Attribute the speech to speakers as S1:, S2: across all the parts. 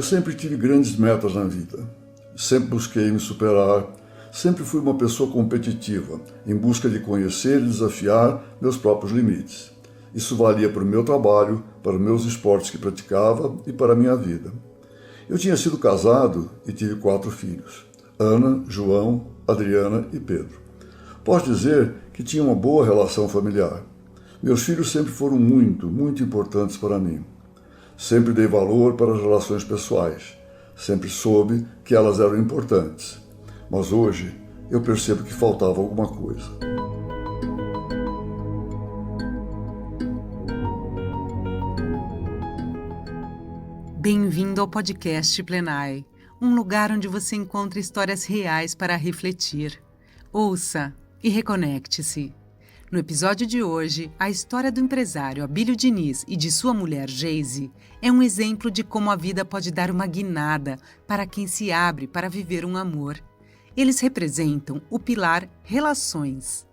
S1: Eu sempre tive grandes metas na vida. Sempre busquei me superar. Sempre fui uma pessoa competitiva, em busca de conhecer e desafiar meus próprios limites. Isso valia para o meu trabalho, para os meus esportes que praticava e para a minha vida. Eu tinha sido casado e tive 4 filhos: Ana, João, Adriana e Pedro. Posso dizer que tinha uma boa relação familiar. Meus filhos sempre foram muito importantes para mim. Sempre dei valor para as relações pessoais. Sempre soube que elas eram importantes. Mas hoje eu percebo que faltava alguma coisa.
S2: Bem-vindo ao podcast Plenai, um lugar onde você encontra histórias reais para refletir. Ouça e reconecte-se. No episódio de hoje, a história do empresário Abílio Diniz e de sua mulher Geise é um exemplo de como a vida pode dar uma guinada para quem se abre para viver um amor. Eles representam o pilar Relações.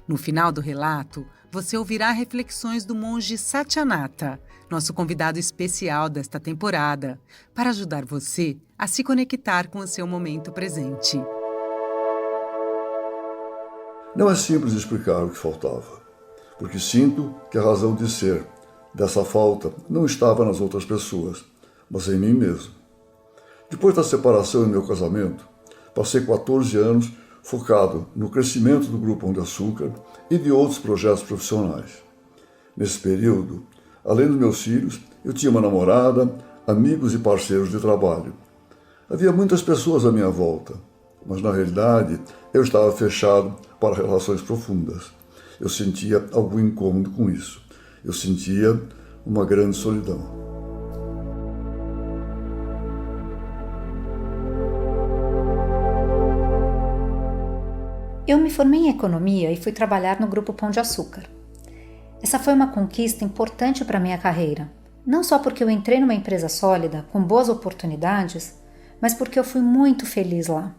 S2: No final do relato, você ouvirá reflexões do monge Satyanata, nosso convidado especial desta temporada, para ajudar você a se conectar com o seu momento presente.
S1: Não é simples explicar o que faltava, porque sinto que a razão de ser dessa falta não estava nas outras pessoas, mas em mim mesmo. Depois da separação e meu casamento, passei 14 anos focado no crescimento do Grupo Pão de Açúcar e de outros projetos profissionais. Nesse período, além dos meus filhos, eu tinha uma namorada, amigos e parceiros de trabalho. Havia muitas pessoas à minha volta, mas na realidade eu estava fechado para relações profundas. Eu sentia algum incômodo com isso. Eu sentia uma grande solidão.
S3: Eu me formei em economia e fui trabalhar no Grupo Pão de Açúcar. Essa foi uma conquista importante para a minha carreira, não só porque eu entrei numa empresa sólida, com boas oportunidades, mas porque eu fui muito feliz lá.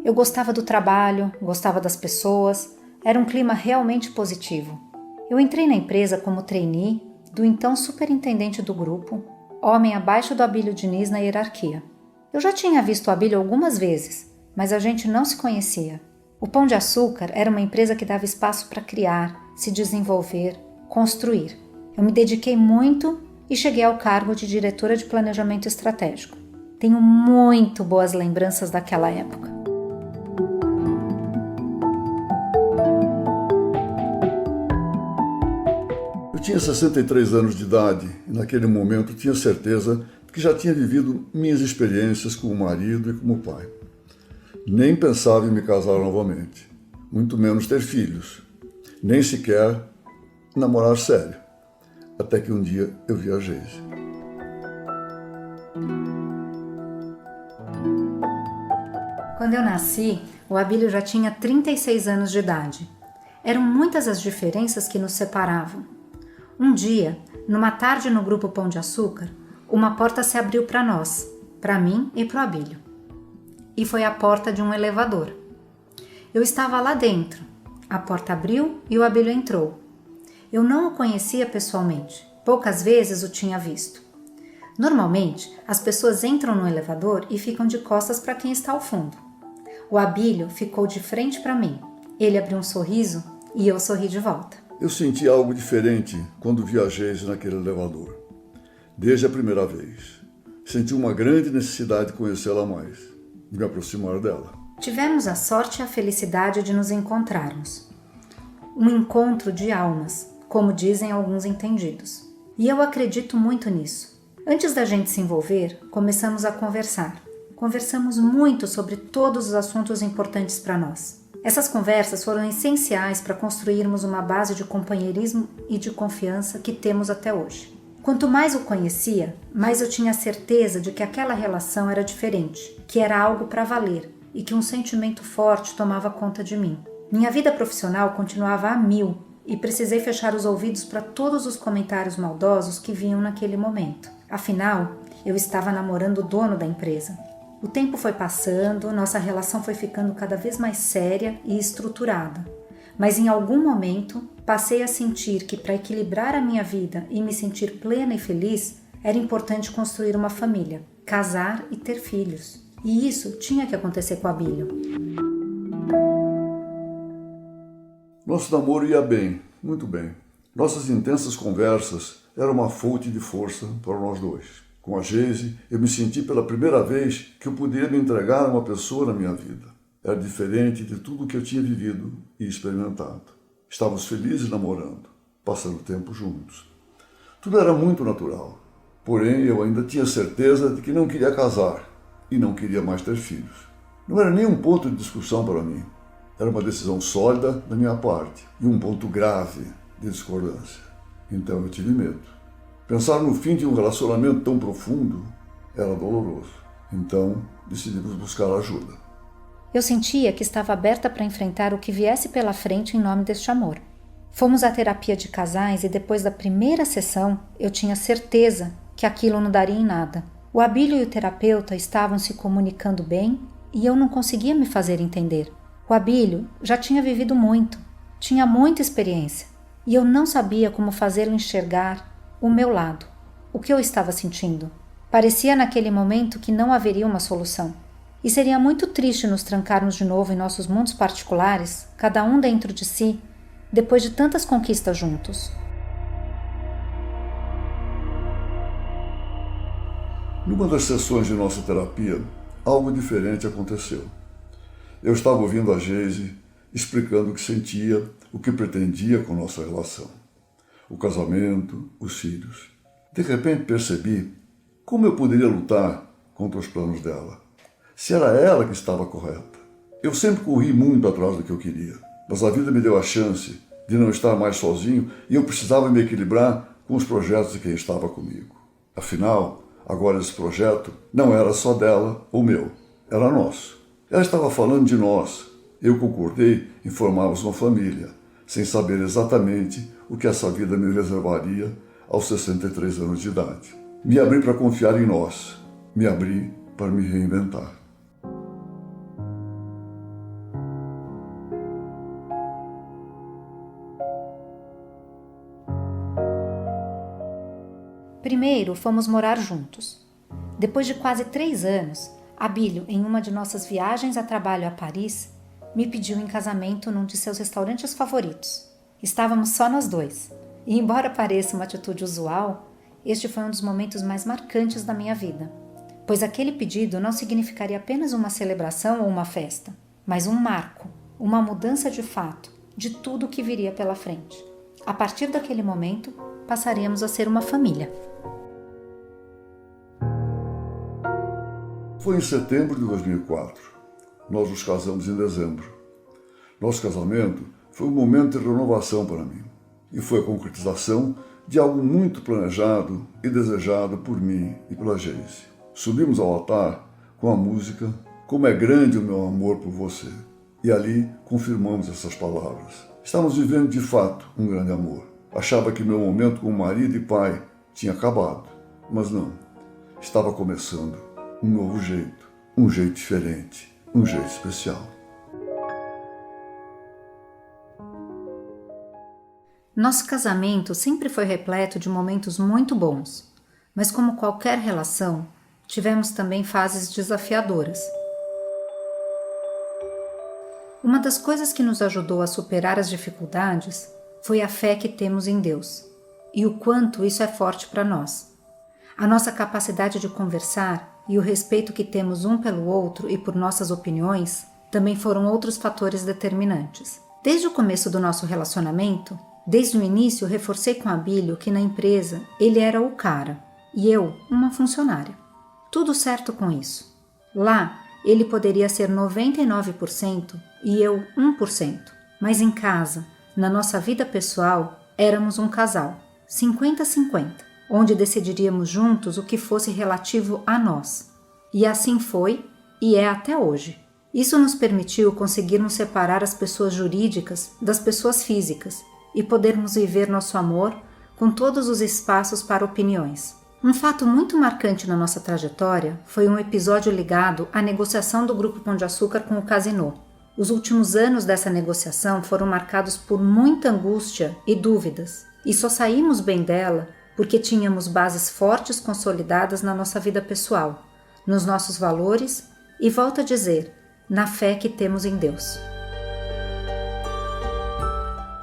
S3: Eu gostava do trabalho, gostava das pessoas, era um clima realmente positivo. Eu entrei na empresa como trainee do então superintendente do grupo, homem abaixo do Abílio Diniz na hierarquia. Eu já tinha visto o Abílio algumas vezes, mas a gente não se conhecia. O Pão de Açúcar era uma empresa que dava espaço para criar, se desenvolver, construir. Eu me dediquei muito e cheguei ao cargo de diretora de planejamento estratégico. Tenho muito boas lembranças daquela época.
S1: Eu tinha 63 anos de idade e naquele momento tinha certeza que já tinha vivido minhas experiências como marido e como pai. Nem pensava em me casar novamente, muito menos ter filhos, nem sequer namorar sério, até que um dia eu vi a Geise.
S3: Quando eu nasci, o Abílio já tinha 36 anos de idade. Eram muitas as diferenças que nos separavam. Um dia, numa tarde no Grupo Pão de Açúcar, uma porta se abriu para nós, para mim e para o Abílio. E foi a porta de um elevador. Eu estava lá dentro. A porta abriu e o Abílio entrou. Eu não o conhecia pessoalmente. Poucas vezes o tinha visto. Normalmente, as pessoas entram no elevador e ficam de costas para quem está ao fundo. O Abílio ficou de frente para mim. Ele abriu um sorriso e eu sorri de volta.
S1: Eu senti algo diferente quando vi a Geise naquele elevador. Desde a primeira vez. Senti uma grande necessidade de conhecê-la mais, de me aproximar dela.
S3: Tivemos a sorte e a felicidade de nos encontrarmos. Um encontro de almas, como dizem alguns entendidos. E eu acredito muito nisso. Antes da gente se envolver, começamos a conversar. Conversamos muito sobre todos os assuntos importantes para nós. Essas conversas foram essenciais para construirmos uma base de companheirismo e de confiança que temos até hoje. Quanto mais o conhecia, mais eu tinha certeza de que aquela relação era diferente, que era algo para valer e que um sentimento forte tomava conta de mim. Minha vida profissional continuava a 1000 e precisei fechar os ouvidos para todos os comentários maldosos que vinham naquele momento. Afinal, eu estava namorando o dono da empresa. O tempo foi passando, nossa relação foi ficando cada vez mais séria e estruturada. mas em algum momento passei a sentir que para equilibrar a minha vida e me sentir plena e feliz, era importante construir uma família, casar e ter filhos. E isso tinha que acontecer com o Abílio.
S1: Nosso namoro ia bem, muito bem. Nossas intensas conversas eram uma fonte de força para nós dois. Com a Geise, eu me senti pela primeira vez que eu poderia me entregar a uma pessoa na minha vida. Era diferente de tudo o que eu tinha vivido e experimentado. Estávamos felizes namorando, passando tempo juntos. Tudo era muito natural. Porém, eu ainda tinha certeza de que não queria casar e não queria mais ter filhos. Não era nem um ponto de discussão para mim. Era uma decisão sólida da minha parte e um ponto grave de discordância. Então eu tive medo. Pensar no fim de um relacionamento tão profundo era doloroso. Então decidimos buscar ajuda.
S3: Eu sentia que estava aberta para enfrentar o que viesse pela frente em nome deste amor. Fomos à terapia de casais e depois da primeira sessão eu tinha certeza que aquilo não daria em nada. O Abílio e o terapeuta estavam se comunicando bem e eu não conseguia me fazer entender. O Abílio já tinha vivido muito, tinha muita experiência e eu não sabia como fazê-lo enxergar o meu lado, o que eu estava sentindo. Parecia naquele momento que não haveria uma solução. E seria muito triste nos trancarmos de novo em nossos mundos particulares, cada um dentro de si, depois de tantas conquistas juntos.
S1: Numa das sessões de nossa terapia, algo diferente aconteceu. Eu estava ouvindo a Geise explicando o que sentia, o que pretendia com nossa relação. O casamento, os filhos. De repente percebi como eu poderia lutar contra os planos dela. Se era ela que estava correta. Eu sempre corri muito atrás do que eu queria, mas a vida me deu a chance de não estar mais sozinho e eu precisava me equilibrar com os projetos de quem estava comigo. Afinal, agora esse projeto não era só dela ou meu, era nosso. Ela estava falando de nós. Eu concordei em formarmos uma família, sem saber exatamente o que essa vida me reservaria aos 63 anos de idade. Me abri para confiar em nós, me abri para me reinventar.
S3: Primeiro, fomos morar juntos. Depois de quase 3 anos, Abílio, em uma de nossas viagens a trabalho a Paris, me pediu em casamento num de seus restaurantes favoritos. Estávamos só nós dois. E embora pareça uma atitude usual, este foi um dos momentos mais marcantes da minha vida. Pois aquele pedido não significaria apenas uma celebração ou uma festa, mas um marco, uma mudança de fato, de tudo o que viria pela frente. A partir daquele momento, passaríamos a ser uma família.
S1: Foi em setembro de 2004. Nós nos casamos em dezembro. Nosso casamento foi um momento de renovação para mim. E foi a concretização de algo muito planejado e desejado por mim e pela Geise. Subimos ao altar com a música "Como é grande o meu amor por você". E ali confirmamos essas palavras. Estávamos vivendo de fato um grande amor. Achava que meu momento como marido e pai tinha acabado. Mas não. Estava começando um novo jeito. Um jeito diferente. Um jeito especial.
S3: Nosso casamento sempre foi repleto de momentos muito bons, mas como qualquer relação, tivemos também fases desafiadoras. Uma das coisas que nos ajudou a superar as dificuldades foi a fé que temos em Deus e o quanto isso é forte para nós. A nossa capacidade de conversar e o respeito que temos um pelo outro e por nossas opiniões também foram outros fatores determinantes. Desde o começo do nosso relacionamento, desde o início reforcei com Abílio que na empresa ele era o cara e eu uma funcionária. Tudo certo com isso. Lá ele poderia ser 99% e eu 1%, mas em casa, na nossa vida pessoal, éramos um casal, 50-50, onde decidiríamos juntos o que fosse relativo a nós. E assim foi e é até hoje. Isso nos permitiu conseguirmos separar as pessoas jurídicas das pessoas físicas e podermos viver nosso amor com todos os espaços para opiniões. Um fato muito marcante na nossa trajetória foi um episódio ligado à negociação do Grupo Pão de Açúcar com o Casino. Os últimos anos dessa negociação foram marcados por muita angústia e dúvidas, e só saímos bem dela porque tínhamos bases fortes consolidadas na nossa vida pessoal, nos nossos valores e, volto a dizer, na fé que temos em Deus.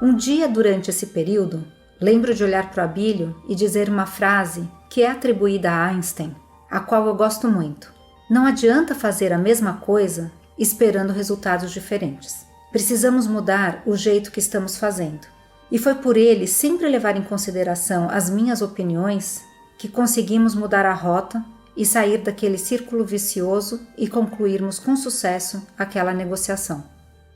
S3: Um dia durante esse período, lembro de olhar para o Abílio e dizer uma frase que é atribuída a Einstein, a qual eu gosto muito. Não adianta fazer a mesma coisa esperando resultados diferentes. Precisamos mudar o jeito que estamos fazendo. E foi por ele sempre levar em consideração as minhas opiniões que conseguimos mudar a rota e sair daquele círculo vicioso e concluirmos com sucesso aquela negociação.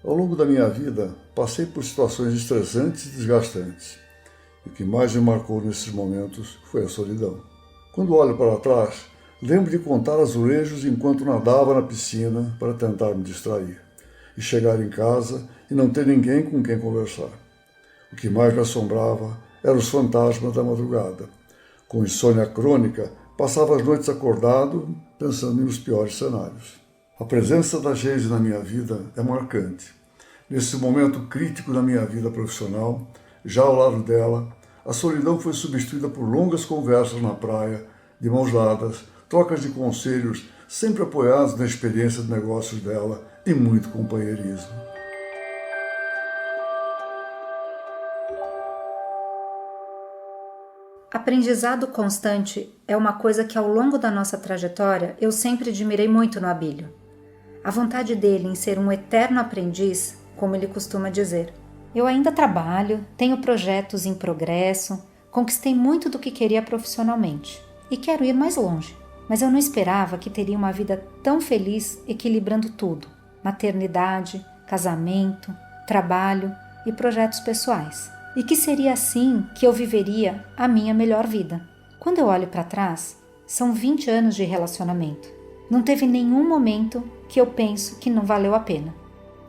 S1: Ao longo da minha vida, passei por situações estressantes e desgastantes. E o que mais me marcou nesses momentos foi a solidão. Quando olho para trás, lembro de contar azulejos enquanto nadava na piscina para tentar me distrair. E chegar em casa e não ter ninguém com quem conversar. O que mais me assombrava eram os fantasmas da madrugada. Com insônia crônica, passava as noites acordado, pensando nos piores cenários. A presença da Geise na minha vida é marcante. Nesse momento crítico da minha vida profissional, já ao lado dela, a solidão foi substituída por longas conversas na praia, de mãos dadas, trocas de conselhos, sempre apoiados na experiência de negócios dela e muito companheirismo.
S3: Aprendizado constante é uma coisa que ao longo da nossa trajetória eu sempre admirei muito no Abílio. A vontade dele em ser um eterno aprendiz, como ele costuma dizer. Eu ainda trabalho, tenho projetos em progresso, conquistei muito do que queria profissionalmente e quero ir mais longe. Mas eu não esperava que teria uma vida tão feliz equilibrando tudo: maternidade, casamento, trabalho e projetos pessoais. E que seria assim que eu viveria a minha melhor vida. Quando eu olho para trás, são 20 anos de relacionamento. Não teve nenhum momento que eu penso que não valeu a pena.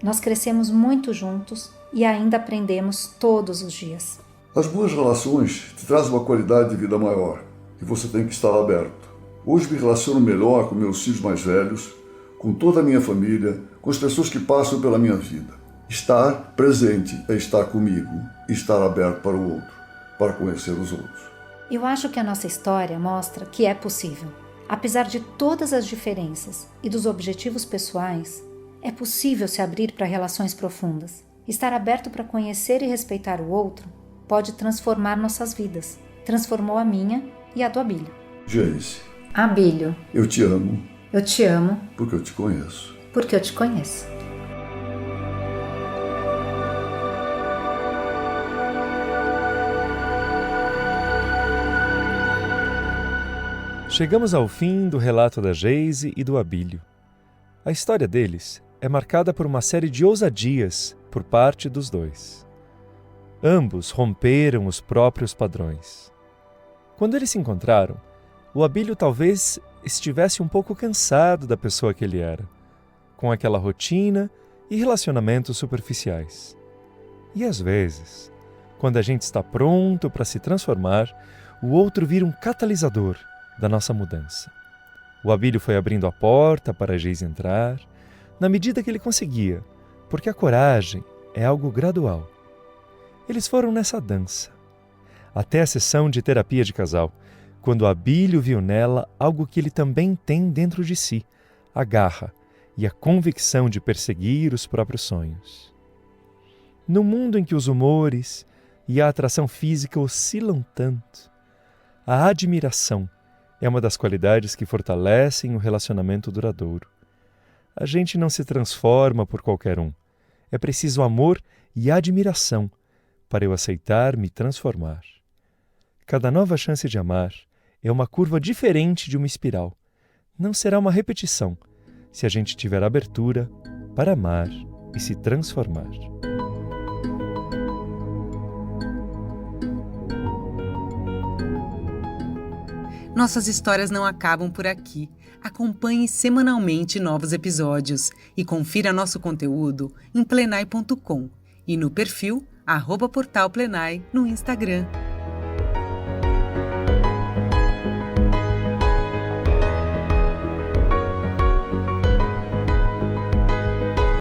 S3: Nós crescemos muito juntos e ainda aprendemos todos os dias.
S1: As boas relações te trazem uma qualidade de vida maior e você tem que estar aberto. Hoje me relaciono melhor com meus filhos mais velhos, com toda a minha família, com as pessoas que passam pela minha vida. Estar presente é estar comigo e estar aberto para o outro, para conhecer os outros.
S3: Eu acho que a nossa história mostra que é possível. Apesar de todas as diferenças e dos objetivos pessoais, é possível se abrir para relações profundas. Estar aberto para conhecer e respeitar o outro pode transformar nossas vidas. Transformou a minha e a do Abílio.
S1: Geise,
S3: Abílio,
S1: eu te amo.
S3: Eu te amo.
S1: Porque eu te conheço.
S3: Porque eu te conheço.
S4: Chegamos ao fim do relato da Geise e do Abílio. A história deles é marcada por uma série de ousadias por parte dos dois. Ambos romperam os próprios padrões. Quando eles se encontraram, o Abílio talvez estivesse um pouco cansado da pessoa que ele era, com aquela rotina e relacionamentos superficiais. E às vezes, quando a gente está pronto para se transformar, o outro vira um catalisador da nossa mudança. O Abílio foi abrindo a porta para a Geise entrar, na medida que ele conseguia, porque a coragem é algo gradual. Eles foram nessa dança, até a sessão de terapia de casal, quando o Abílio viu nela algo que ele também tem dentro de si, a garra e a convicção de perseguir os próprios sonhos. No mundo em que os humores e a atração física oscilam tanto, a admiração é uma das qualidades que fortalecem o relacionamento duradouro. A gente não se transforma por qualquer um. É preciso amor e admiração para eu aceitar me transformar. Cada nova chance de amar é uma curva diferente de uma espiral. Não será uma repetição se a gente tiver abertura para amar e se transformar.
S2: Nossas histórias não acabam por aqui. Acompanhe semanalmente novos episódios e confira nosso conteúdo em plenai.com e no perfil @portalplenai no Instagram.